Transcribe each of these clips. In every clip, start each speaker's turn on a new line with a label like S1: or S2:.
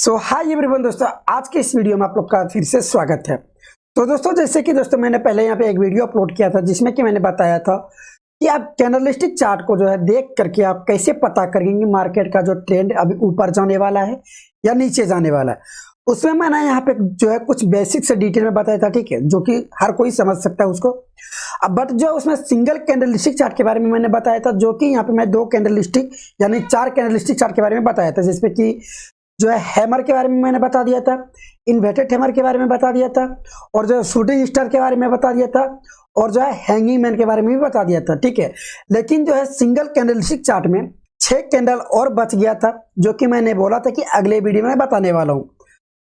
S1: Hi everyone दोस्तों, आज के इस वीडियो में आप लोग का फिर से स्वागत है। तो दोस्तों, जैसे कि दोस्तों मैंने पहले यहाँ पे एक वीडियो अपलोड किया था जिसमें कि मैंने बताया था कि आप कैंडलस्टिक चार्ट को जो है देख करके आप कैसे पता करेंगे मार्केट का जो ट्रेंड अभी ऊपर जाने वाला है या नीचे जाने वाला है। उसमें मैंने यहाँ पे जो है कुछ बेसिक से डिटेल में बताया था, ठीक है, जो कि हर कोई समझ सकता है उसको। अब बट जो उसमें सिंगल कैंडलस्टिक चार्ट के बारे में मैंने बताया था, जो कि यहाँ पे मैं 2 कैंडलस्टिक यानी 4 कैंडलस्टिक चार्ट के बारे में बताया था, जिसपे कि जो है हैमर के बारे में मैंने बता दिया था, इन्वर्टेड हैमर के बारे में बता दिया था, और जो है शूटिंग स्टार के बारे में बता दिया था, और जो है हैंगिंग मैन के बारे में भी बता दिया था, ठीक है। लेकिन जो है सिंगल कैंडलस्टिक चार्ट में 6 कैंडल और बच गया था, जो कि मैंने बोला था कि अगले वीडियो में बताने वाला हूँ।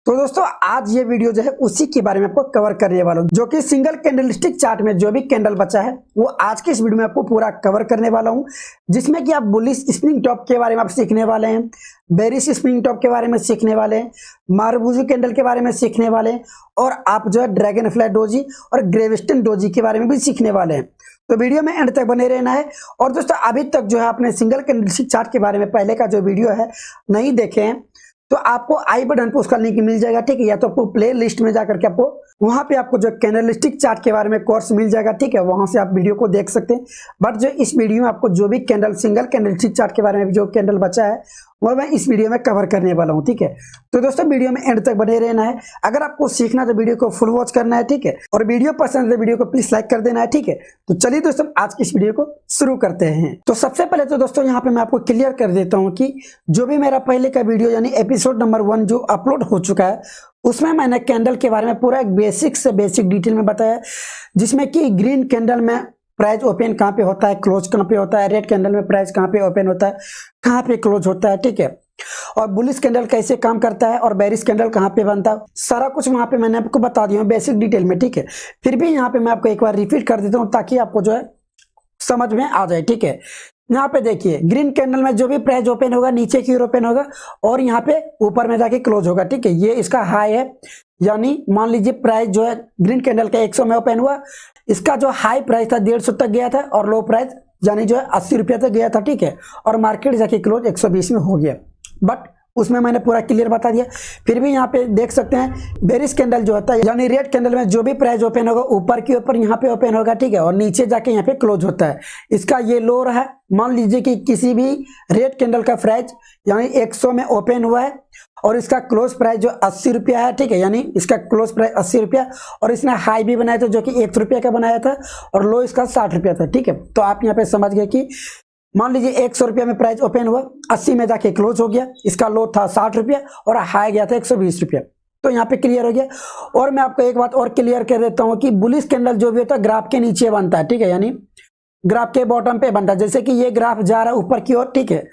S1: तो दोस्तों, आज ये वीडियो जो है उसी के बारे में आपको कवर करने वाला हूँ, जो कि सिंगल कैंडलस्टिक चार्ट में जो भी कैंडल बचा है वो आज के इस वीडियो में आपको पूरा कवर करने वाला हूँ, जिसमें कि आप बुलिश स्प्रिंग टॉप के बारे में आप सीखने वाले हैं, बेरिश स्प्रिंग टॉप के बारे में सीखने वाले हैं, मारुबुजू कैंडल के बारे में सीखने वाले हैं, और आप जो है ड्रैगन फ्लाई डोजी और ग्रेविस्टन डोजी के बारे में भी सीखने वाले हैं। तो वीडियो में एंड तक बने रहना है। और दोस्तों, अभी तक जो है आपने सिंगल कैंडलस्टिक चार्ट के बारे में पहले का जो वीडियो है नहीं देखे हैं तो आपको आई बटन पर उसका लिंक मिल जाएगा, ठीक है, या तो आपको प्ले लिस्ट में जाकर के आपको वहां पे आपको जो कैंडलस्टिक चार्ट के बारे में कोर्स मिल जाएगा, ठीक है, वहां से आप वीडियो को देख सकते हैं। बट जो इस वीडियो में आपको जो भी कैंडल सिंगल कैंडलस्टिक चार्ट के बारे में जो कैंडल बचा है वो मैं इस वीडियो में कवर करने वाला हूं, ठीक है। तो दोस्तों, वीडियो में एंड तक बने रहना है। अगर आपको सीखना तो वीडियो को फुल वॉच करना है, ठीक है, और वीडियो पसंद है वीडियो को प्लीज लाइक कर देना है, ठीक है। तो चलिए दोस्तों, आज की इस वीडियो को शुरू करते हैं। तो सबसे पहले तो दोस्तों यहाँ पे मैं आपको क्लियर कर देता हूँ कि जो भी मेरा पहले का वीडियो यानी एपिसोड नंबर 1 जो अपलोड हो चुका है उसमें मैंने कैंडल के बारे में पूरा एक बेसिक से बेसिक डिटेल में बताया, जिसमें कि ग्रीन कैंडल में प्राइस ओपन कहाँ पे होता है, क्लोज कहाँ पे होता है, रेड कैंडल में प्राइस कहाँ पे ओपन होता है, कहाँ पे क्लोज होता है, ठीक है, और बुलिश कैंडल कैसे काम करता है, और बेरिश कैंडल कहाँ पे बनता है, सारा कुछ वहां पे मैंने आपको बता दिया बेसिक डिटेल में, ठीक है। फिर भी यहाँ पे मैं आपको एक बार रिपीट कर देता हूँ ताकि आपको जो है समझ में आ जाए, ठीक है। यहाँ पे देखिए, ग्रीन कैंडल में जो भी प्राइस ओपन होगा नीचे की ओर ओपन होगा और यहाँ पे ऊपर में जाके क्लोज होगा, ठीक है। ये इसका हाई है, यानी मान लीजिए प्राइस जो है ग्रीन कैंडल का 100 में ओपन हुआ, इसका जो हाई प्राइस था 150 तक गया था और लो प्राइस यानी जो है 80 रुपया तक गया था, ठीक है, और मार्केट जाके क्लोज 120 में हो गया। बट उसमें मैंने पूरा क्लियर बता दिया। फिर भी यहाँ पे देख सकते हैं बेरिश कैंडल जो होता है यानी रेड कैंडल में जो भी प्राइस ओपन होगा ऊपर के ऊपर यहाँ पे ओपन होगा, ठीक है, और नीचे जाके यहाँ पे क्लोज होता है। इसका ये लो रहा है, मान लीजिए कि किसी भी रेड कैंडल का प्राइस यानी 100 में ओपन हुआ है और इसका क्लोज प्राइस जो 80 रुपया है, ठीक है, यानी इसका क्लोज प्राइस 80 रुपया, और इसने हाई भी बनाया था जो कि 1 रुपया का बनाया था और लो इसका 60 रुपया था, ठीक है। तो आप यहाँ पे समझ गए कि मान लीजिए 100 रुपया में प्राइस ओपन हुआ, 80 में जाके क्लोज हो गया, इसका लो था 60 रुपया और हाई गया था 120 रुपया। तो यहाँ पे क्लियर हो गया। और मैं आपको एक बात और क्लियर कर देता हूँ कि बुलिश कैंडल जो भी होता है ग्राफ के नीचे बनता है, ठीक है, यानी ग्राफ के बॉटम पे बनता है। जैसे कि ये ग्राफ जा रहा है ऊपर की ओर, ठीक है,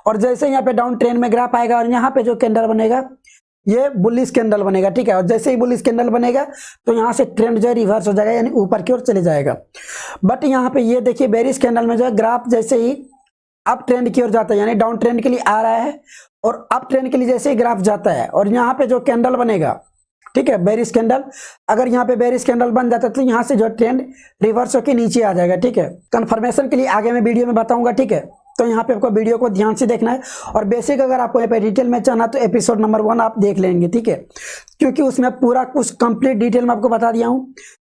S1: और जैसे यहाँ पे डाउन ट्रेंड में ग्राफ आएगा और यहाँ पे जो कैंडल बनेगा ये बुलिश कैंडल बनेगा, ठीक है, और जैसे ही बुलिश कैंडल बनेगा तो यहाँ से ट्रेंड जो है रिवर्स हो जाएगा यानी ऊपर की ओर चले जाएगा। बट यहाँ पे ये देखिए बेरिश कैंडल में जो है ग्राफ जैसे ही अप ट्रेंड की ओर जाता है यानी डाउन ट्रेंड के लिए आ रहा है और अप ट्रेंड के लिए जैसे ही ग्राफ जाता है और यहाँ पे जो कैंडल बनेगा, ठीक है, बेरिश कैंडल, अगर यहाँ पे बेरिश कैंडल बन जाता है तो यहाँ से जो ट्रेंड रिवर्स होकर नीचे आ जाएगा, ठीक है। कंफर्मेशन के लिए आगे मैं वीडियो में बताऊंगा, ठीक है। तो यहाँ पे आपको वीडियो को ध्यान से देखना है और बेसिक अगर आपको यहाँ पे डिटेल में चाहना तो एपिसोड नंबर 1 आप देख लेंगे, ठीक है, क्योंकि उसमें पूरा कुछ कंप्लीट डिटेल में आपको बता दिया हूँ,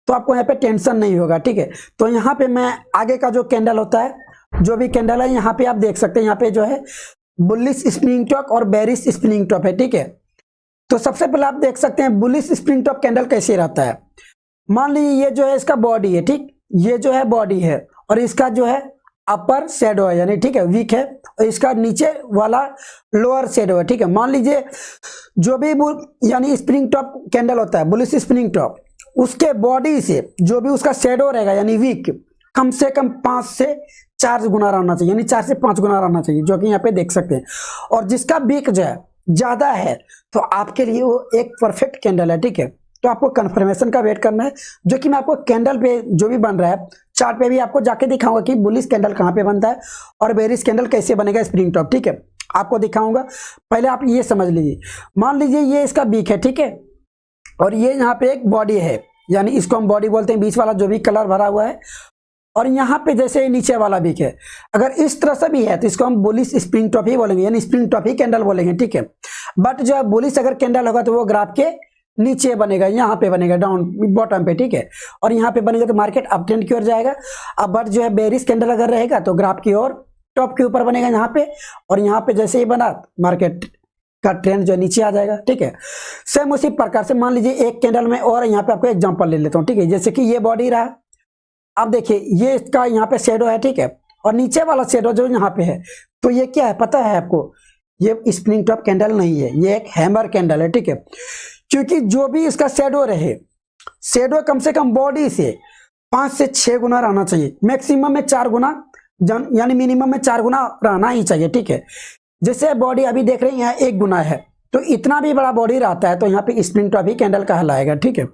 S1: तो आपको यहाँ पे टेंशन नहीं होगा, ठीक है। तो यहाँ पे मैं आगे का जो कैंडल होता है जो भी कैंडल है यहाँ पे आप देख सकते हैं, यहाँ पे जो है बुलिश स्प्रिंग टॉप और बेरिश स्प्रिंग टॉप है, ठीक है। तो सबसे पहले आप देख सकते हैं बुलिश स्प्रिंग टॉप कैंडल कैसे रहता है। मान लीजिए ये जो है इसका बॉडी है, ठीक, ये जो है बॉडी है और इसका जो है अपर शेडो है यानी, ठीक है, वीक है, और इसका नीचे वाला लोअर शेडो है, ठीक है। मान लीजिए जो भी यानी स्प्रिंग टॉप कैंडल होता है बुलिश स्प्रिंग टॉप, उसके बॉडी से जो भी उसका शेडो रहेगा यानी वीक, कम से कम 5 से 4 गुना रहना चाहिए, यानी 4 से 5 गुना रहना चाहिए, जो कि यहाँ पे देख सकते हैं। और जिसका वीक जो है ज्यादा है तो आपके लिए वो एक परफेक्ट कैंडल है, ठीक है। तो आपको कंफर्मेशन का वेट करना है, जो कि मैं आपको कैंडल पे जो भी बन रहा है चार्ट पे भी आपको जाके दिखाऊंगा कि बुलिश कैंडल कहाँ पे बनता है और बेरिश कैंडल कैसे बनेगा स्प्रिंग टॉप, ठीक है, आपको दिखाऊंगा। पहले आप ये समझ लीजिए, मान लीजिए ये इसका वीक है, ठीक है, और ये यहाँ पे एक बॉडी है यानी इसको हम बॉडी बोलते हैं, बीच वाला जो भी कलर भरा हुआ है और यहाँ पे जैसे नीचे वाला वीक है, अगर इस तरह से भी है तो इसको हम बुलिश स्प्रिंग टॉप ही बोलेंगे, यानी स्प्रिंग टॉप ही कैंडल बोलेंगे, ठीक है। बट जो है बुलिश अगर कैंडल होगा तो वो ग्राफ के नीचे बनेगा, यहाँ पे बनेगा डाउन बॉटम पे, ठीक है। और यहाँ पे बनेगा तो मार्केट अप ट्रेंड की ओर जाएगा। अब बट जो है बेरिश कैंडल अगर रहेगा तो ग्राफ की ओर टॉप के ऊपर बनेगा यहाँ पे, और यहाँ पे जैसे ही बना मार्केट का ट्रेंड जो नीचे आ जाएगा, ठीक है। सेम उसी प्रकार से मान लीजिए एक कैंडल में और यहाँ पे आपको एग्जांपल ले लेता हूँ, ठीक है। जैसे कि ये बॉडी रहा, अब देखिए ये इसका यहाँ पे शेडो है, ठीक है, और नीचे वाला शेडो जो यहाँ पे है, तो ये क्या है पता है आपको, ये स्प्रिंग टॉप कैंडल नहीं है, ये एक हैमर कैंडल है, ठीक है। क्योंकि जो भी इसका शेडो रहे, शेडो कम से कम बॉडी से 5 से 6 गुना रहना चाहिए, मैक्सिमम में 4 गुना, यानी मिनिमम में 4 गुना रहना ही चाहिए, ठीक है। जैसे बॉडी अभी देख रहे हैं यहाँ 1 गुना है, तो इतना भी बड़ा बॉडी रहता है तो यहाँ पे स्प्रिंग टॉप ही कैंडल कहलाएगा, ठीक है।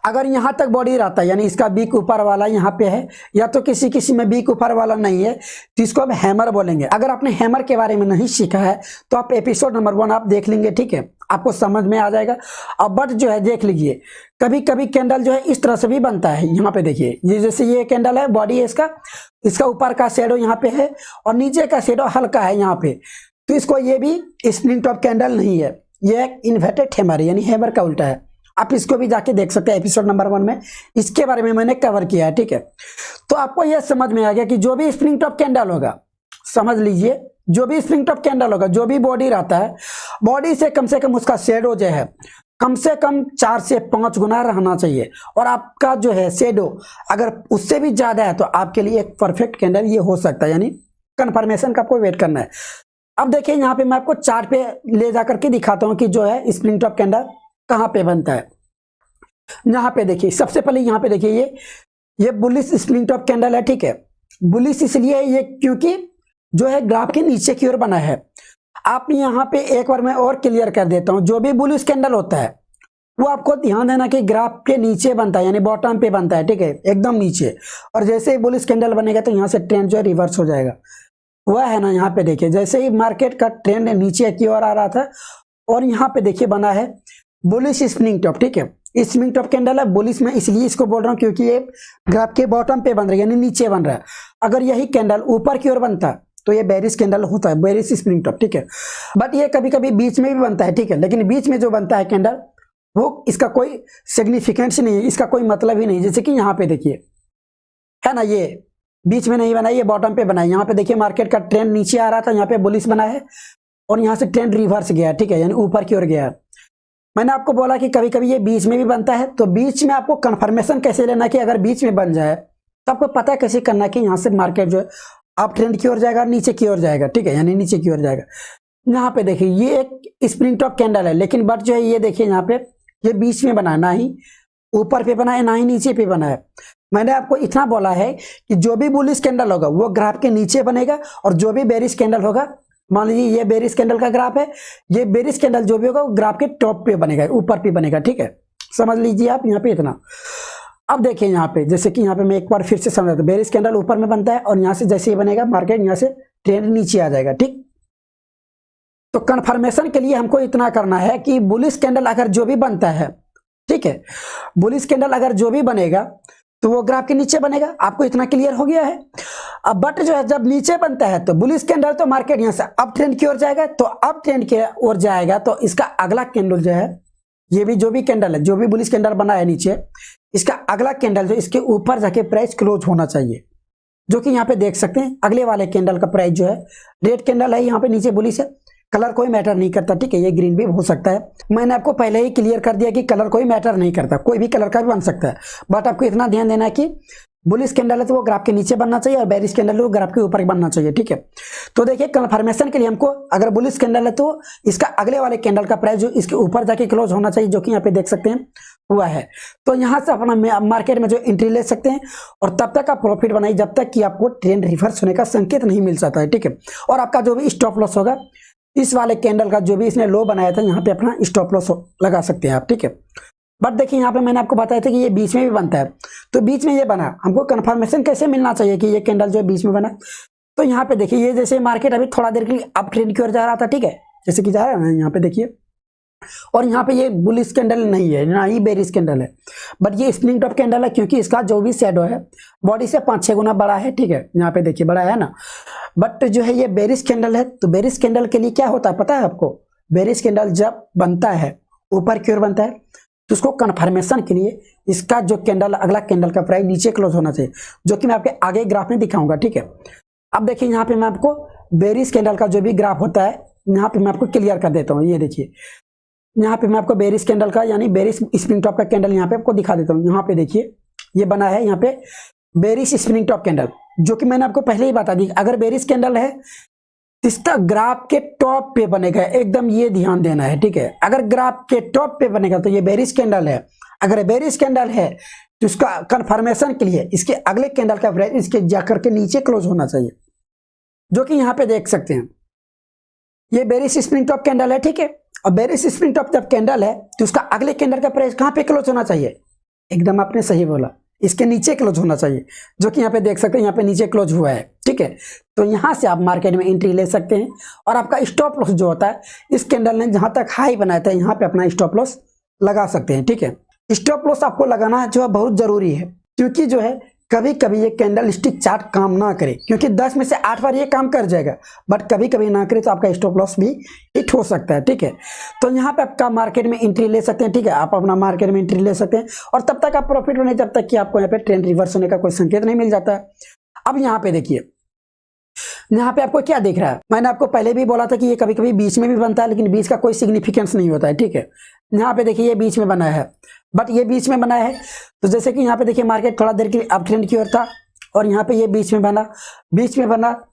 S1: अगर यहाँ तक बॉडी रहता है, यानी इसका बीक ऊपर वाला यहाँ पे है, या तो किसी किसी में बीक ऊपर वाला नहीं है, तो इसको हम हैमर बोलेंगे। अगर आपने हैमर के बारे में नहीं सीखा है तो आप एपिसोड नंबर 1 आप देख लेंगे, ठीक है, आपको समझ में आ जाएगा। अब बट जो है देख लीजिए, कभी कभी कैंडल जो है इस तरह से भी बनता है। यहाँ पे देखिए, ये जैसे ये कैंडल है, बॉडी है इसका ऊपर का शेडो यहाँ पे है और नीचे का शेडो हल्का है यहाँ पे, तो इसको ये भी स्प्रिंग टॉप कैंडल नहीं है, ये एक इन्वर्टेड हैमर यानी हैमर का उल्टा है। आप इसको भी जाके देख सकते हैं, एपिसोड नंबर 1 में इसके बारे में मैंने कवर किया है, ठीक है। तो आपको यह समझ में आ गया कि जो भी स्प्रिंग टॉप कैंडल होगा, समझ लीजिए जो भी स्प्रिंग टॉप कैंडल होगा, जो भी बॉडी रहता है, बॉडी से कम उसका शेडो जो है कम से कम 4 से 5 गुना रहना चाहिए। और आपका जो है शेडो अगर उससे भी ज्यादा है तो आपके लिए एक परफेक्ट कैंडल ये हो सकता है, यानी कंफर्मेशन का आपको वेट करना है। अब देखिए यहाँ पे मैं आपको चार्ट पे ले जाकर के दिखाता हूँ कि जो है स्प्रिंग टॉप कैंडल कहाँ पे बनता है। यहाँ पे देखिए, सबसे पहले यहाँ पे देखिए ये बुलिश स्प्रिंग टॉप कैंडल है, ठीक है। बुलिश इसलिए ये क्योंकि जो है ग्राफ के नीचे की ओर बना है। आप यहाँ पे एक बार मैं और क्लियर कर देता हूँ, जो भी बुलिश कैंडल होता है वो आपको ध्यान देना कि ग्राफ के नीचे बनता है, यानी बॉटम पे बनता है, ठीक है, एकदम नीचे। और जैसे ही बुलिश कैंडल बनेगा तो यहाँ से ट्रेंड जो है रिवर्स हो जाएगा। वह है ना, यहाँ पे देखिए जैसे ही मार्केट का ट्रेंड नीचे की ओर आ रहा था और यहाँ पे देखिए बना है बुलिश स्प्रिंग टॉप, ठीक है। स्प्रिंग टॉप कैंडल है, बुलिश में इसलिए इसको बोल रहा हूँ क्योंकि ये ग्राफ के बॉटम पे बन रहा है, यानी नीचे बन रहा है। अगर यही कैंडल ऊपर की ओर बनता तो ये बेरिश कैंडल होता है, बेरिश स्प्रिंग टॉप, ठीक है। बट ये कभी कभी बीच में भी बनता है, ठीक है, लेकिन बीच में जो बनता है कैंडल वो इसका कोई सिग्निफिकेंस नहीं है, इसका कोई मतलब ही नहीं। जैसे कि यहाँ पे देखिए है ना, ये बीच में नहीं बना, ये बॉटम पे बना है। यहाँ पे देखिए मार्केट का ट्रेंड नीचे आ रहा था, यहाँ पे बुलिश बना है और यहाँ से ट्रेंड रिवर्स गया, ठीक है, यानी ऊपर की ओर गया। मैंने आपको बोला कि कभी कभी ये बीच में भी बनता है, तो बीच में आपको कंफर्मेशन कैसे लेना कि अगर बीच में बन जाए तो आपको पता कैसे करना कि यहाँ से मार्केट जो है अप ट्रेंड की ओर जाएगा, नीचे की ओर जाएगा, ठीक है, यानी नीचे की ओर जाएगा। यहाँ पे देखिए ये एक स्प्रिंग टॉप कैंडल है, लेकिन बट जो है ये देखिए यहाँ पे ये बीच में बना है, ना ही ऊपर पे बना है ना ही नीचे पे बना है। मैंने आपको इतना बोला है कि जो भी बुलिश कैंडल होगा वो ग्राफ के नीचे बनेगा, और जो भी बेरिश कैंडल होगा, मान लीजिए ये बेरिश कैंडल का ग्राफ है, ये बेरिश कैंडल जो भी होगा वो ग्राफ के टॉप पे बनेगा, ऊपर पे बनेगा, ठीक है, समझ लीजिए आप यहाँ पे इतना। अब देखिए यहाँ पे, जैसे कि यहाँ पे मैं एक बार फिर से समझाता हूं, बेरिश कैंडल ऊपर में बनता है और यहाँ से जैसे ही बनेगा मार्केट यहाँ से ट्रेंड नीचे आ जाएगा, ठीक। तो कंफर्मेशन के लिए हमको इतना करना है कि बुलिश कैंडल अगर जो भी बनता है, ठीक है, बुलिश कैंडल अगर जो भी बनेगा तो वो ग्राफ के नीचे बनेगा। आपको इतना क्लियर हो गया है। अब बट जो है जब नीचे बनता है तो बुलिश कैंडल तो मार्केट यहाँ से अप ट्रेंड की ओर जाएगा, तो अप ट्रेंड की ओर जाएगा तो इसका अगला कैंडल जो है, ये भी जो भी कैंडल है, जो भी बुलिश कैंडल बना है नीचे, इसका अगला कैंडल जो इसके ऊपर जाके प्राइस क्लोज होना चाहिए, जो कि यहाँ पे देख सकते हैं अगले वाले कैंडल का प्राइस जो है, रेड कैंडल है यहाँ पे नीचे बुलिश है, कलर कोई मैटर नहीं करता, ठीक है, ये ग्रीन भी हो सकता है। मैंने आपको पहले ही क्लियर कर दिया कि कलर कोई मैटर नहीं करता, कोई भी कलर का भी बन सकता है। बट आपको इतना ध्यान देना है कि बुलिश कैंडल है तो वो ग्राफ के नीचे बनना चाहिए और बेरिश कैंडल है वो ग्राफ के ऊपर बनना चाहिए, ठीक है। तो देखिए कंफर्मेशन के लिए हमको अगर बुलिश कैंडल है तो इसका अगले वाले कैंडल का प्राइस जो इसके ऊपर जाके क्लोज होना चाहिए, जो कि यहाँ पे देख सकते हैं हुआ है। तो यहाँ से अपना मार्केट में जो एंट्री ले सकते हैं और तब तक आप प्रॉफिट बनाइए जब तक कि आपको ट्रेंड रिवर्स होने का संकेत नहीं मिल जाता है, ठीक है। और आपका जो भी स्टॉप लॉस होगा, इस वाले कैंडल का जो भी इसने लो बनाया था, यहाँ पे अपना स्टॉप लॉस लगा सकते हैं आप, ठीक है। बट देखिए यहाँ पे मैंने आपको बताया था कि ये बीच में भी बनता है, तो बीच में ये बना, हमको कंफर्मेशन कैसे मिलना चाहिए कि ये कैंडल जो है बीच में बना। तो यहाँ पे देखिए ये जैसे मार्केट अभी थोड़ा देर के लिए अप ट्रेंड की ओर जा रहा था, ठीक है, जैसे कि जा रहा है ना, यहाँ पे देखिए और यहाँ पे ये बुलिश कैंडल नहीं है, ना ही बेरिश कैंडल है, बट ये स्प्रिंग टॉप कैंडल है, क्योंकि इसका जो भी शेडो है बॉडी से 5-6 गुना बड़ा है। ठीक है, यहाँ पे देखिए बड़ा है ना। बट जो है ये बेरिश कैंडल है, तो बेरिश कैंडल के लिए क्या होता है पता है आपको? बेरिश कैंडल जब बनता है, ऊपर की ओर बनता है, तो उसको कन्फर्मेशन के लिए इसका जो कैंडल, अगला कैंडल का प्राइस नीचे क्लोज होना चाहिए, जो कि मैं आपके आगे ग्राफ में दिखाऊंगा। ठीक है, अब देखिए यहाँ पे मैं आपको बेरिश कैंडल का जो भी ग्राफ होता है यहाँ पे मैं आपको क्लियर कर देता हूँ। ये देखिए, यहाँ पे मैं आपको बेरिश कैंडल का यानी बेरिश स्प्रिंग टॉप का कैंडल यहाँ पे आपको दिखा देता हूँ। यहाँ पे देखिए ये बना है यहाँ पे बेरिश स्प्रिंग टॉप कैंडल, जो कि मैंने आपको पहले ही बता दी। अगर बेरिश कैंडल है तो इसका ग्राफ के टॉप पे बनेगा, एकदम ये ध्यान देना है। ठीक है, अगर ग्राफ के टॉप पे बनेगा तो ये बेरिश कैंडल है। अगर बेरिश कैंडल है तो उसका कंफर्मेशन के लिए इसके अगले कैंडल का प्राइस इसके जाकर के नीचे क्लोज होना चाहिए, जो कि यहाँ पे देख सकते हैं। ये बेरिश स्प्रिंग टॉप कैंडल है। ठीक है, और बेरिश स्प्रिंग टॉप जब कैंडल है तो उसका अगले कैंडल का प्राइस कहाँ पे क्लोज होना चाहिए? एकदम आपने सही बोला, इसके नीचे क्लोज होना चाहिए, जो कि यहाँ पे देख सकते हैं, यहाँ पे नीचे क्लोज हुआ है। ठीक है, तो यहाँ से आप मार्केट में एंट्री ले सकते हैं। और आपका स्टॉप लॉस जो होता है, इस कैंडल ने जहां तक हाई बनाया था यहाँ पे अपना स्टॉप लॉस लगा सकते हैं। ठीक है, स्टॉप लॉस आपको लगाना जो है बहुत जरूरी है, क्योंकि जो है कभी कभी ये कैंडल स्टिक चार्ट काम ना करे, क्योंकि 10 में से 8 बार ये काम कर जाएगा, बट कभी कभी ना करे तो आपका स्टॉप लॉस भी हिट हो सकता है। ठीक है, तो यहाँ पे आपका मार्केट में एंट्री ले सकते हैं। ठीक है, आप अपना मार्केट में एंट्री ले सकते हैं, और तब तक आप प्रॉफिट बने जब तक कि आपको यहाँ पे ट्रेंड रिवर्स होने का कोई संकेत नहीं मिल जाता है। अब यहाँ पे देखिए, यहाँ पे आपको क्या दिख रहा है? मैंने आपको पहले भी बोला था कि ये कभी कभी बीच में भी बनता है, लेकिन बीच का कोई सिग्निफिकेंस नहीं होता है। ठीक है, यहाँ पे देखिए ये बीच में बना है, बट ये बीच में बना है तो जैसे कि यहाँ पे देखिए मार्केट थोड़ा देर के लिए अप ट्रेंड की ओर था, और यहाँ पे ये बीच में बना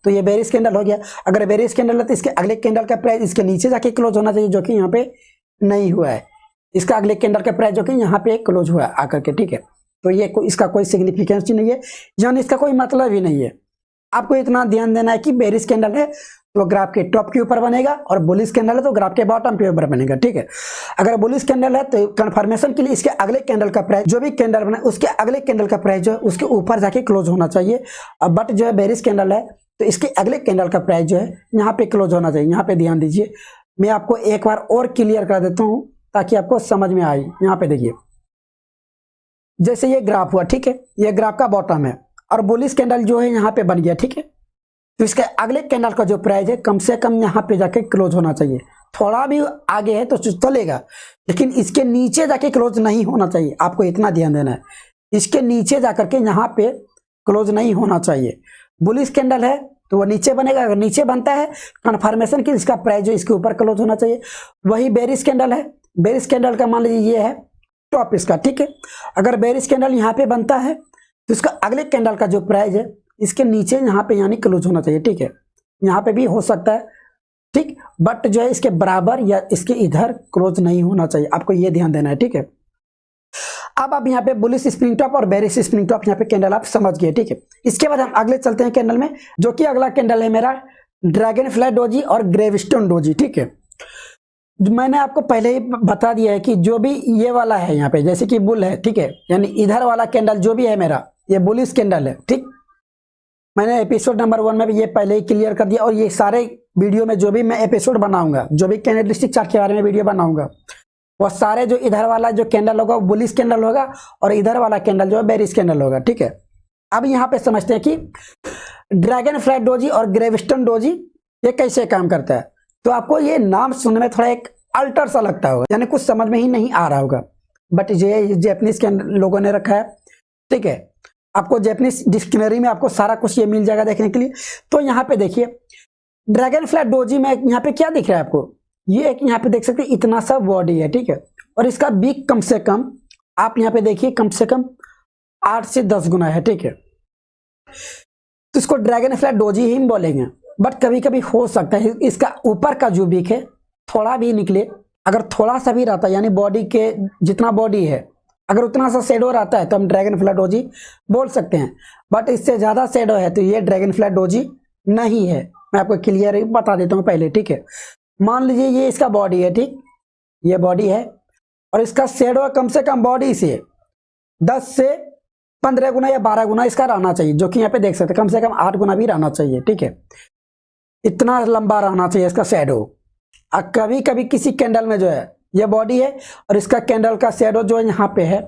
S1: तो ये बेरिश कैंडल हो गया। अगर बेरिश कैंडल है तो इसके अगले कैंडल का प्राइस इसके नीचे जाके क्लोज होना चाहिए, जो कि यहाँ पे नहीं हुआ है। इसका अगले कैंडल का प्राइस जो कि यहाँ पे क्लोज हुआ है आकर के। ठीक है, तो ये इसका कोई सिग्निफिकेंस ही नहीं है, यानी इसका कोई मतलब ही नहीं है। आपको इतना ध्यान देना है कि बेरिश कैंडल है तो ग्राफ के टॉप के ऊपर बनेगा, और बुलिश कैंडल है तो ग्राफ के बॉटम के ऊपर बनेगा। ठीक है, अगर बुलिश कैंडल है तो कंफर्मेशन के लिए इसके अगले कैंडल का प्राइस, जो भी कैंडल बने उसके अगले कैंडल का प्राइस जो है उसके ऊपर जाके क्लोज होना चाहिए। बट जो है बेरिश कैंडल है तो इसके अगले कैंडल का प्राइस जो है यहाँ पे क्लोज होना चाहिए। यहाँ पे ध्यान दीजिए, मैं आपको एक बार और क्लियर कर देता हूँ ताकि आपको समझ में आए। यहाँ पे देखिए, जैसे ये ग्राफ हुआ, ठीक है, ये ग्राफ का बॉटम है, और बुलिश कैंडल जो है यहाँ पे बन गया। ठीक है, तो इसके अगले कैंडल का जो प्राइस है कम से कम यहाँ पे जाके क्लोज होना चाहिए। थोड़ा भी आगे है तो चलेगा, लेकिन इसके नीचे जाके क्लोज नहीं होना चाहिए। आपको इतना ध्यान देना है, इसके नीचे जाकर के यहाँ पे क्लोज नहीं होना चाहिए। बुलिश कैंडल है तो वो नीचे बनेगा, अगर नीचे बनता है कन्फर्मेशन की इसका प्राइस जो इसके ऊपर क्लोज होना चाहिए। वही बेरिश कैंडल है, बेरिश कैंडल का मान लीजिए ये है टॉप इसका। ठीक है, अगर बेरिश कैंडल यहाँ पे बनता है तो इसका अगले कैंडल का जो प्राइस है इसके नीचे यहाँ पे यानी क्लोज होना चाहिए। ठीक है, यहाँ पे भी हो सकता है, ठीक, बट जो है इसके बराबर या इसके इधर क्लोज नहीं होना चाहिए। आपको ये ध्यान देना है। ठीक है, अब आप यहाँ पे बुलिश स्प्रिंग टॉप और बेरिश स्प्रिंग टॉप यहाँ पे कैंडल आप समझ गए। ठीक है, इसके बाद हम अगले चलते हैं कैंडल में, जो कि अगला कैंडल है मेरा ड्रैगन फ्लाई डोजी और ग्रेवस्टोन डोजी। ठीक है, मैंने आपको पहले ही बता दिया है कि जो भी ये वाला है यहाँ पे जैसे कि बुल है, ठीक है, यानी इधर वाला कैंडल जो भी है मेरा ये बुलिश कैंडल है। ठीक, मैंने एपिसोड नंबर 1 में भी ये पहले ही क्लियर कर दिया, और ये सारे वीडियो में जो भी मैं एपिसोड बनाऊंगा, जो भी कैंडलस्टिक चार्ट के बारे में वीडियो बनाऊंगा, वो सारे जो इधर वाला जो कैंडल होगा वो बुलिश कैंडल होगा, और इधर वाला कैंडल जो है बेरिश कैंडल होगा। ठीक है, अब यहाँ पे समझते हैं कि ड्रैगन फ्लाई डोजी और ग्रेवस्टोन डोजी ये कैसे काम करता है। तो आपको ये नाम सुनने में थोड़ा एक अल्टर सा लगता होगा, यानी कुछ समझ में ही नहीं आ रहा होगा, बट ये जैपनीज के लोगों ने रखा है। ठीक है, आपको जैपनीज डिक्शनरी में आपको सारा कुछ ये मिल जाएगा देखने के लिए। तो यहाँ पे देखिए ड्रैगन फ्लाई डोजी में यहाँ पे क्या दिख रहा है आपको, ये एक यहाँ पे देख सकते हैं इतना सा बॉडी है। ठीक है, और इसका बीक कम से कम आप यहाँ पे देखिए कम से कम 8 से 10 गुना है। ठीक है, तो इसको ड्रैगन फ्लाई डोजी ही बोलेंगे, बट कभी कभी हो सकता है इसका ऊपर का जो बीक है थोड़ा भी निकले। अगर थोड़ा सा भी रहता है यानी बॉडी के जितना बॉडी है अगर उतना सा शेडो रहता है तो हम ड्रैगन फ्लाई डोजी बोल सकते हैं, बट इससे ज्यादा शेडो है तो ये ड्रैगन फ्लाई डोजी नहीं है। मैं आपको क्लियर बता देता हूँ पहले। ठीक है, मान लीजिए ये इसका बॉडी है, ठीक, ये बॉडी है, और इसका शेडो कम से कम बॉडी से 10 से 15 गुना या 12 गुना इसका रहना चाहिए, जो कि यहाँ पे देख सकते हैं कम से कम 8 गुना भी रहना चाहिए। ठीक है, इतना लंबा रहना चाहिए इसका शेडो। कभी कभी किसी कैंडल में जो है ये बॉडी है और इसका कैंडल का शेडो जो है यहाँ पे है,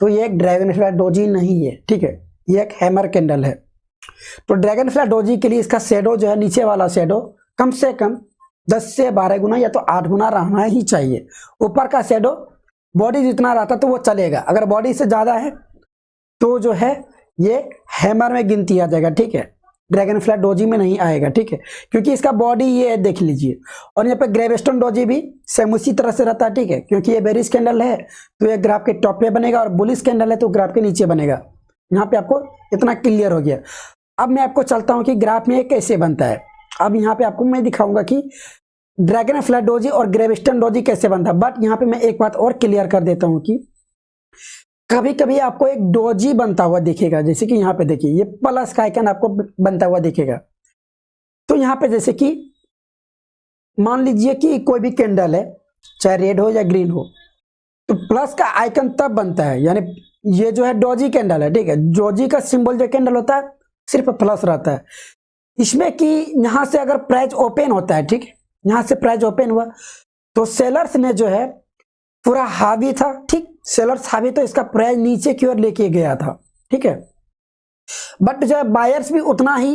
S1: तो ये एक ड्रैगनफ्लाई डोजी नहीं है, ठीक है, ये एक हैमर कैंडल है। तो ड्रैगनफ्लाई डोजी के लिए इसका शेडो जो है, नीचे वाला शेडो कम से कम 10 से 12 गुना या तो 8 गुना रहना ही चाहिए। ऊपर का शेडो बॉडी जितना रहता तो वो चलेगा, अगर बॉडी से ज्यादा है तो जो है ये हैमर में गिनती आ जाएगा, ठीक है, ड्रैगनफ्लाई डोजी में नहीं आएगा, ठीक है, क्योंकि इसका बॉडी ये देख लीजिए। और यहाँ पे ग्रेवस्टोन डोजी भी सेम उसी तरह से रहता है, ठीक है, क्योंकि ये बेरिश कैंडल है तो ये ग्राफ के टॉप पे बनेगा और बुलिश कैंडल है तो ग्राफ के नीचे बनेगा। यहाँ पे आपको इतना क्लियर हो गया। अब मैं आपको चलता हूँ कि ग्राफ में ये कैसे बनता है। अब यहाँ पे आपको मैं दिखाऊंगा कि ड्रैगनफ्लाई डोजी और ग्रेवस्टोन डोजी कैसे बनता है। बट यहाँ पे मैं एक बात और क्लियर कर देता हूँ कि कभी कभी आपको एक डोजी बनता हुआ दिखेगा, जैसे कि यहाँ पे देखिए ये प्लस का आइकन आपको बनता हुआ दिखेगा। तो यहाँ पे जैसे कि मान लीजिए कि कोई भी कैंडल है, चाहे रेड हो या ग्रीन हो, तो प्लस का आइकन तब बनता है, यानी ये जो है डोजी कैंडल है, ठीक है। डोजी का सिंबल जो कैंडल होता है सिर्फ प्लस रहता है इसमें, कि यहाँ से अगर प्राइस ओपन होता है, ठीक है, यहाँ से प्राइस ओपन हुआ तो सेलर्स ने जो है पूरा हावी था, ठीक, सेलर्स हावी तो इसका प्राइस नीचे की ओर लेके गया था, ठीक है। बट जो है बायर्स भी उतना ही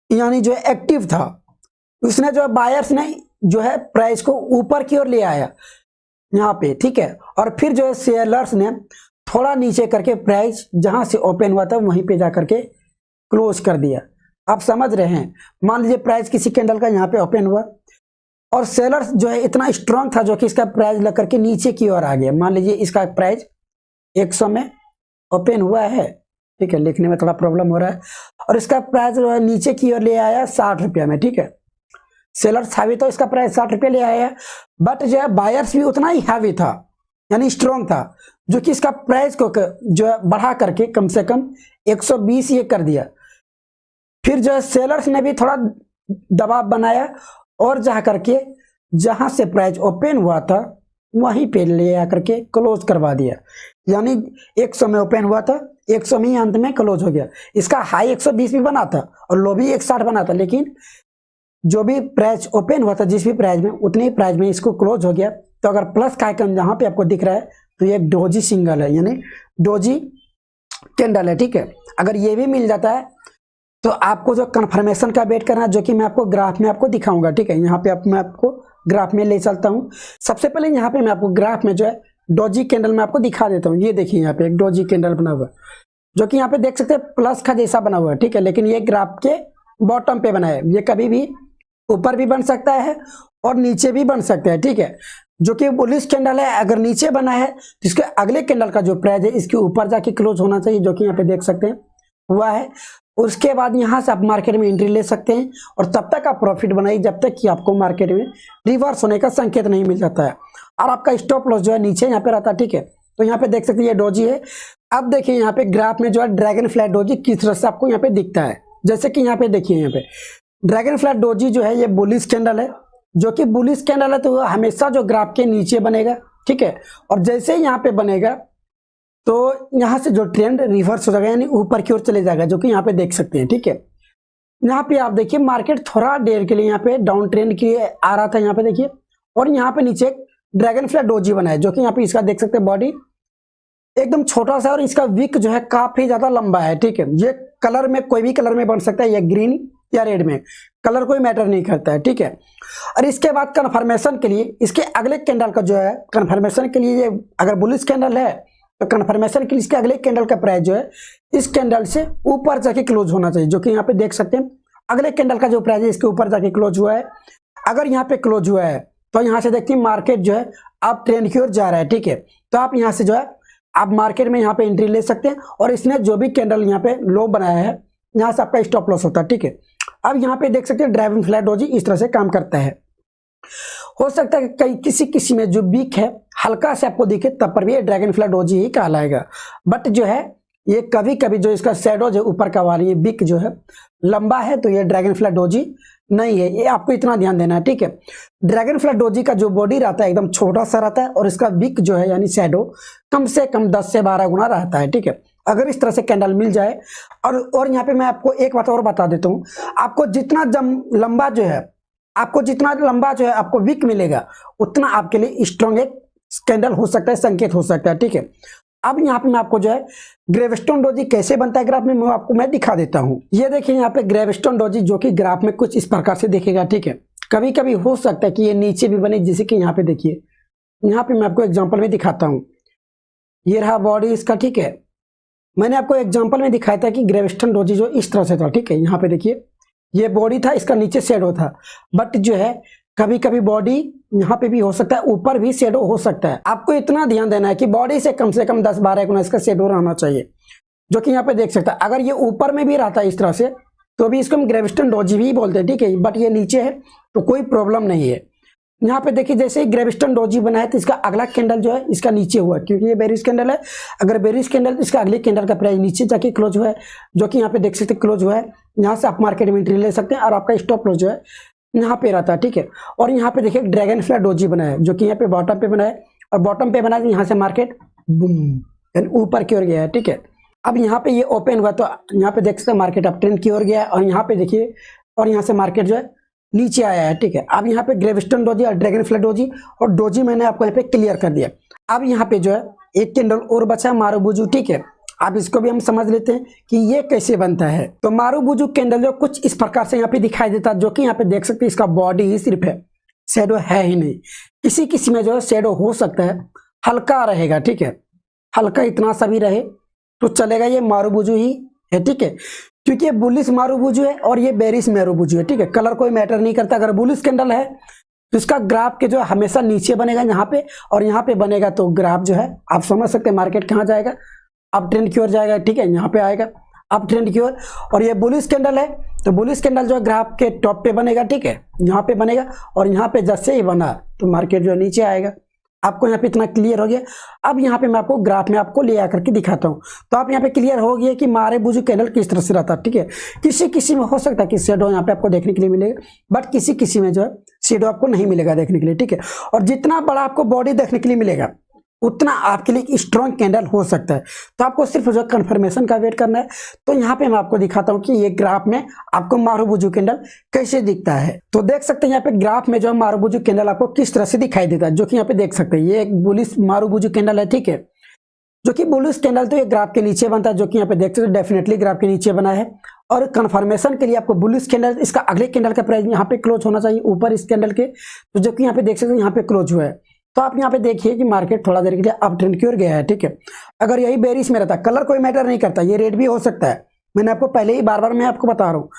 S1: यानी जो है एक्टिव था, उसने जो है बायर्स ने जो है प्राइस को ऊपर की ओर ले आया यहाँ पे, ठीक है। और फिर जो है सेलर्स ने थोड़ा नीचे करके प्राइस जहां से ओपन हुआ था वहीं पे जाकर के क्लोज कर दिया। आप समझ रहे हैं, मान लीजिए प्राइस किसी कैंडल का यहाँ पे ओपन हुआ और सेलर्स जो है इतना स्ट्रांग था जो कि इसका प्राइस लग करके नीचे की ओर आ गया। मान लीजिए इसका प्राइस 100 में ओपन हुआ है, ठीक है, लिखने में थोड़ा प्रॉब्लम हो रहा है, और इसका प्राइस जो है नीचे की ओर ले आया 60 रुपया में, ठीक है। सेलर्स हावी तो इसका प्राइस 60 रुपया ले आया, बट जो है बायर्स भी उतना ही हावी था, यानी स्ट्रांग था, जो कि इसका प्राइस को जो है बढ़ा करके कम से कम 120 ये कर दिया। फिर जो है सेलर्स ने भी थोड़ा दबाव बनाया और जा करके जहां से प्राइस ओपन हुआ था वहीं पे ले आकर के क्लोज करवा दिया, यानी 100 में ओपन हुआ था, 100 में ही अंत में क्लोज हो गया। इसका हाई 120 भी बना था और लो भी 160 बना था, लेकिन जो भी प्राइस ओपन हुआ था जिस भी प्राइस में उतनी प्राइस में इसको क्लोज हो गया। तो अगर प्लस का आइकन जहां पे आपको दिख रहा है तो ये डोजी सिंगल है, यानी डोजी कैंडल है, ठीक है। अगर ये भी मिल जाता है तो आपको जो कंफर्मेशन का वेट करना है, जो कि मैं आपको ग्राफ में आपको दिखाऊंगा, ठीक है। यहाँ पे मैं आपको ग्राफ में ले चलता हूँ। सबसे पहले यहाँ पे मैं आपको ग्राफ में जो है डोजी कैंडल में आपको दिखा देता हूँ। ये देखिए यहाँ पे एक डोजी कैंडल बना हुआ है, जो कि यहाँ पे देख सकते हैं प्लस का जैसा बना हुआ है, ठीक है, लेकिन ये ग्राफ के बॉटम पे बना है। ये कभी भी ऊपर भी बन सकता है और नीचे भी बन सकता है, ठीक है। जो कि बुलिश कैंडल है, अगर नीचे बना है तो इसके अगले कैंडल का जो प्राइस है इसके ऊपर जाके क्लोज होना चाहिए, जो कि यहाँ पे देख सकते हैं हुआ है। उसके बाद यहाँ से आप मार्केट में एंट्री ले सकते हैं और तब तक आप प्रॉफिट बनाइए जब तक कि आपको मार्केट में रिवर्स होने का संकेत नहीं मिल जाता है और आपका स्टॉप लॉस जो है नीचे यहाँ पे रहता है, ठीक है। तो यहाँ पे देख सकते हैं ये डोजी है। अब देखिए यहाँ पे ग्राफ में जो है ड्रैगनफ्लाई डोजी किस तरह से आपको यहाँ पे दिखता है। जैसे कि यहाँ पे देखिए यहाँ पे ड्रैगनफ्लाई डोजी जो है ये बुलिश कैंडल है, जो कि बुलिश कैंडल है तो हमेशा जो ग्राफ के नीचे बनेगा, ठीक है। और जैसे ही यहाँ पे बनेगा तो यहाँ से जो ट्रेंड रिवर्स हो जाएगा, यानी ऊपर की ओर चले जाएगा, जो कि यहाँ पे देख सकते हैं, ठीक है। यहाँ पे आप देखिए मार्केट थोड़ा देर के लिए यहाँ पे डाउन ट्रेंड के लिए आ रहा था, यहाँ पे देखिए, और यहाँ पे नीचे ड्रैगनफ्लाई डोजी बना है, जो कि यहाँ पे इसका देख सकते हैं बॉडी एकदम छोटा सा और इसका विक जो है काफी ज्यादा लंबा है, ठीक है। ये कलर में कोई भी कलर में बन सकता है, या ग्रीन या रेड में, कलर कोई मैटर नहीं करता है, ठीक है। और इसके बाद कन्फर्मेशन के लिए इसके अगले कैंडल का जो है कन्फर्मेशन के लिए, ये अगर बुलिश कैंडल है तो कन्फर्मेशन के लिए इसके अगले कैंडल का प्राइस जो है इस कैंडल से ऊपर जाके क्लोज होना चाहिए, जो कि यहाँ पे देख सकते हैं अगले कैंडल का जो प्राइस है इसके ऊपर जाके क्लोज हुआ है। अगर यहाँ पे क्लोज हुआ है तो यहाँ से देखते हैं मार्केट जो है आप ट्रेंड की ओर जा रहा है, ठीक है। तो आप यहाँ से जो है आप मार्केट में यहाँ पे एंट्री ले सकते हैं और इसने जो भी कैंडल यहाँ पे लो बनाया है यहाँ से आपका स्टॉप लॉस होता है, ठीक है। अब यहाँ पे देख सकते हैं ड्रैगनफ्लाई डोजी इस तरह से काम करता है। हो सकता है कई किसी में जो वीक है हल्का से आपको दिखे तब पर भी ये ड्रैगनफ्लाई डोजी ही कहलाएगा। बट जो है ये कभी कभी जो इसका शैडो जो ऊपर का वाली ये वीक जो है लंबा है तो ये ड्रैगनफ्लाई डोजी नहीं है, ये आपको इतना ध्यान देना है, ठीक है। ड्रैगनफ्लाई डोजी का जो बॉडी रहता है एकदम छोटा सा रहता है और इसका विक जो है यानी शैडो कम से कम 10 से 12 गुना रहता है, ठीक है। अगर इस तरह से कैंडल मिल जाए और यहाँ पे मैं आपको एक बात और बता देता हूँ, आपको जितना लंबा जो है आपको जितना लंबा जो है आपको विक मिलेगा उतना आपके लिए स्ट्रॉन्ग एक कैंडल हो सकता है, संकेत हो सकता है, ठीक है। अब यहाँ पे मैं आपको जो है ग्रेवस्टोन डोजी कैसे बनता है ग्राफ में वो आपको मैं दिखा देता हूँ। ये देखिए यहाँ पे ग्रेवस्टोन डोजी जो कि ग्राफ में कुछ इस प्रकार से दिखेगा, ठीक है। कभी कभी हो सकता है कि ये नीचे भी बने, जैसे कि यहाँ पे देखिए, यहाँ पे मैं आपको एग्जाम्पल में दिखाता हूँ। ये रहा बॉडी इसका, ठीक है। मैंने आपको एग्जाम्पल में दिखाया था कि ग्रेवस्टोन डोजी जो इस तरह से था, ठीक है। यहाँ पे देखिए ये बॉडी था, इसका नीचे शेडो था, बट जो है कभी कभी बॉडी यहाँ पे भी हो सकता है, ऊपर भी शेडो हो सकता है। आपको इतना ध्यान देना है कि बॉडी से कम 10-12 गुना इसका शेडो रहना चाहिए, जो कि यहाँ पे देख सकता है। अगर ये ऊपर में भी रहता है इस तरह से तो भी इसको हम ग्रेवस्टोन डोजी भी बोलते हैं, ठीक है। बट ये नीचे है तो कोई प्रॉब्लम नहीं है। यहाँ पे देखिए जैसे ही ग्रेवस्टोन डोजी बना है तो इसका अगला कैंडल जो है इसका नीचे हुआ, क्योंकि ये बेरिश कैंडल है। अगर बेरिश कैंडल इसका अगले कैंडल का प्राइस नीचे जाके क्लोज हुआ है, जो कि यहाँ पे देख सकते क्लोज हुआ है। यहाँ से आप मार्केट में एंट्री ले सकते हैं और आपका स्टॉप लॉस जो है यहाँ पे रहता है, ठीक है। और यहाँ पे देखिए ड्रैगन फ्लाई डोजी बना है, जो कि यहाँ पे बॉटम पे बना है, और बॉटम पे बना है यहाँ से मार्केट बूम ऊपर की ओर गया है, ठीक है। अब यहाँ पे ये ओपन हुआ तो यहाँ पे देख सकते हैं मार्केट अप ट्रेंड की ओर गया है, और यहाँ पे देखिए और यहाँ से मार्केट जो है नीचे आया है, ठीक है। अब यहाँ पे ग्रेवस्टोन डोजी और ड्रैगन फ्लाई डोजी और डोजी मैंने आपको यहाँ पे क्लियर कर दिया। अब यहाँ पे जो है एक कैंडल और बचा मारुबुजू, ठीक है। अब इसको भी हम समझ लेते हैं कि ये कैसे बनता है। तो मारुबुजू कैंडल जो कुछ इस प्रकार से यहाँ पे दिखाई देता है, जो कि यहाँ पे देख सकते हैं इसका बॉडी ही सिर्फ है, शेडो है ही नहीं। किसी किसी में जो है शेडो हो सकता है, हल्का रहेगा, ठीक है। हल्का इतना सा भी रहे तो चलेगा, ये मारुबुजू ही है, ठीक है। क्योंकि ये बुलिश मारुबुजू है और ये बेरिश मारुबुजू है, ठीक है। कलर कोई मैटर नहीं करता। अगर बुलिश कैंडल है तो इसका ग्राफ के जो है हमेशा नीचे बनेगा यहाँ पे, और यहाँ पे बनेगा तो ग्राफ जो है आप समझ सकते हैं मार्केट कहाँ जाएगा, अप ट्रेंड की ओर जाएगा, ठीक है। यहाँ पे आएगा अप ट्रेंड की ओर। और ये बुलिश कैंडल है तो बुलिश कैंडल जो है ग्राफ के टॉप पे बनेगा, ठीक है। यहाँ पे बनेगा और यहाँ पे जैसे ही बना तो मार्केट जो है नीचे आएगा। आपको यहाँ पे इतना क्लियर हो गया। अब यहाँ पे मैं आपको ग्राफ में आपको ले आकर के दिखाता हूँ, तो आप यहाँ पे क्लियर हो गया कि मारुबुजू कैंडल किस तरह से रहता है, ठीक है। किसी किसी में हो सकता है कि शेडो यहाँ पे आपको देखने के लिए मिलेगा, बट किसी किसी में जो है शेडो आपको नहीं मिलेगा देखने के लिए, ठीक है। और जितना बड़ा आपको बॉडी देखने के लिए मिलेगा उतना आपके लिए स्ट्रॉन्ग कैंडल हो सकता है। तो आपको सिर्फ जो कंफर्मेशन का वेट करना है। तो यहाँ पे मैं आपको दिखाता हूँ कि ये ग्राफ में आपको मारुबुजू कैंडल कैसे दिखता है। तो देख सकते हैं यहाँ पे ग्राफ में जो मारुबुजू कैंडल आपको किस तरह से दिखाई देता है, जो कि यहाँ पे देख सकते हैं ये एक बुलिश मारुबुजू कैंडल है, ठीक है। जो कि बुलिश कैंडल तो ये ग्राफ के नीचे बनता है, जो कि यहाँ पे देख सकते हैं डेफिनेटली ग्राफ के नीचे बना है। और कंफर्मेशन के लिए आपको बुलिश कैंडल इसका अगले कैंडल का प्राइस यहाँ पे क्लोज होना चाहिए ऊपर इस कैंडल के, तो जो कि यहाँ पे देख सकते हैं यहाँ पे क्लोज हुआ है। तो आप यहाँ पे देखिए कि मार्केट थोड़ा देर के लिए अप ट्रेंड की ओर गया है, ठीक है। अगर यही बेरिश में रहता, कलर कोई मैटर नहीं करता, ये रेड भी हो सकता है। मैंने आपको पहले ही बार बार मैं आपको बता रहा हूँ,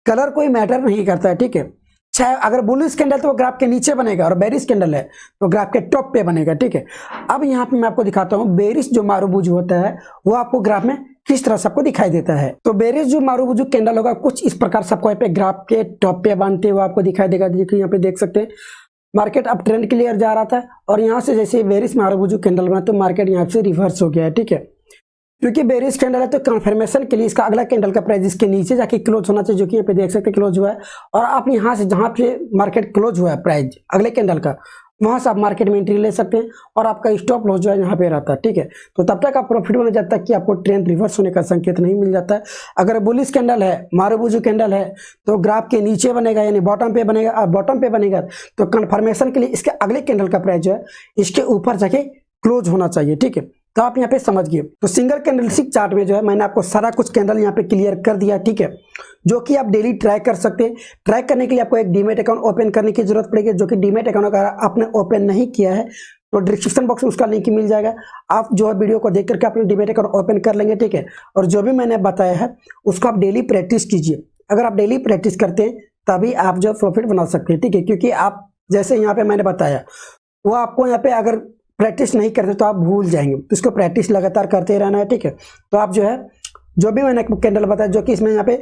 S1: कलर कोई मैटर नहीं करता है, ठीक है। चाहे अगर बुलिश कैंडल तो वो ग्राफ के नीचे बनेगा, और बेरिश कैंडल है तो ग्राफ के टॉप पे बनेगा, ठीक है। अब यहाँ पे मैं आपको दिखाता हूँ बेरिश जो मारुबुजू होता है वो आपको ग्राफ में किस तरह से आपको दिखाई देता है। तो बेरिश जो मारुबुजू कैंडल होगा कुछ इस प्रकार से आपको यहाँ पे ग्राफ के टॉप पे बनते हुए आपको दिखाई देगा। देखिए यहाँ पे देख सकते हैं मार्केट अप ट्रेंड के लिए जा रहा था, और यहाँ से जैसे बेरिश मारुबुजू कैंडल बना तो मार्केट यहाँ से रिवर्स हो गया है, ठीक है। क्योंकि बेरिश कैंडल है तो कंफर्मेशन के लिए इसका अगला कैंडल का प्राइस इसके नीचे जाके क्लोज होना चाहिए, जो कि यहाँ पे देख सकते हैं क्लोज हुआ है। और आप यहाँ से जहाँ पे मार्केट क्लोज हुआ है प्राइस अगले कैंडल का, वहां से आप मार्केट में एंट्री ले सकते हैं, और आपका स्टॉप लॉस जो है यहाँ पे रहता है, ठीक है। तो तब तक आप प्रॉफिटेबल हो जाता है कि आपको ट्रेंड रिवर्स होने का संकेत नहीं मिल जाता है। अगर बुलिश कैंडल है, मारुबुजू कैंडल है, तो ग्राफ के नीचे बनेगा यानी बॉटम पे बनेगा, और बॉटम पे बनेगा तो कंफर्मेशन के लिए इसके अगले कैंडल का प्राइस जो है इसके ऊपर जाके क्लोज होना चाहिए, ठीक है। तो आप यहाँ पे समझ गए। तो सिंगल कैंडलस्टिक चार्ट में जो है मैंने आपको सारा कुछ कैंडल यहाँ पे क्लियर कर दिया, ठीक है, जो कि आप डेली ट्राई कर सकते हैं। ट्राई करने के लिए आपको एक डीमेट अकाउंट ओपन करने की जरूरत पड़ेगी, जो कि डीमेट अकाउंट अगर आपने ओपन नहीं किया है तो डिस्क्रिप्शन बॉक्स में उसका लिंक मिल जाएगा। आप जो है वीडियो को देख करके अपने डीमेट अकाउंट ओपन कर लेंगे, ठीक है। और जो भी मैंने बताया है उसको आप डेली प्रैक्टिस कीजिए। अगर आप डेली प्रैक्टिस करते हैं तभी आप जो प्रॉफिट बना सकते हैं, ठीक है। क्योंकि आप जैसे यहाँ पे मैंने बताया वो आपको यहाँ पे अगर प्रैक्टिस नहीं करते तो आप भूल जाएंगे, तो इसको प्रैक्टिस लगातार करते रहना है, ठीक है। तो आप जो है जो भी मैंने कैंडल बताया, जो कि इसमें यहाँ पे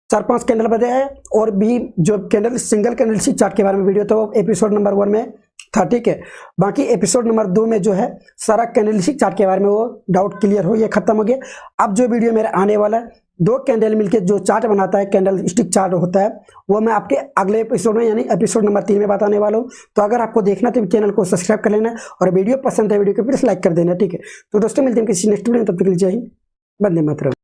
S1: 4-5 कैंडल बताया है, और भी जो कैंडल सिंगल कैंडलस्टिक चार्ट के बारे में वीडियो तो एपिसोड नंबर 1 में था, ठीक है। बाकी एपिसोड नंबर 2 में जो है सारा कैंडलस्टिक चार्ट के बारे में वो डाउट क्लियर हो, ये खत्म हो गया। अब जो वीडियो मेरा आने वाला है 2 कैंडल मिलके जो चार्ट बनाता है, कैंडलस्टिक चार्ट होता है, वो मैं आपके अगले एपिसोड में यानी एपिसोड नंबर 3 में बताने वाला हूँ। तो अगर आपको देखना तो चैनल को सब्सक्राइब कर लेना, और वीडियो पसंद है वीडियो को प्लीज लाइक कर देना, ठीक है। तो दोस्तों मिलते हैं किसी नेक्स्ट वीडियो में, तब तक के लिए जय हिंद, वंदे मातरम।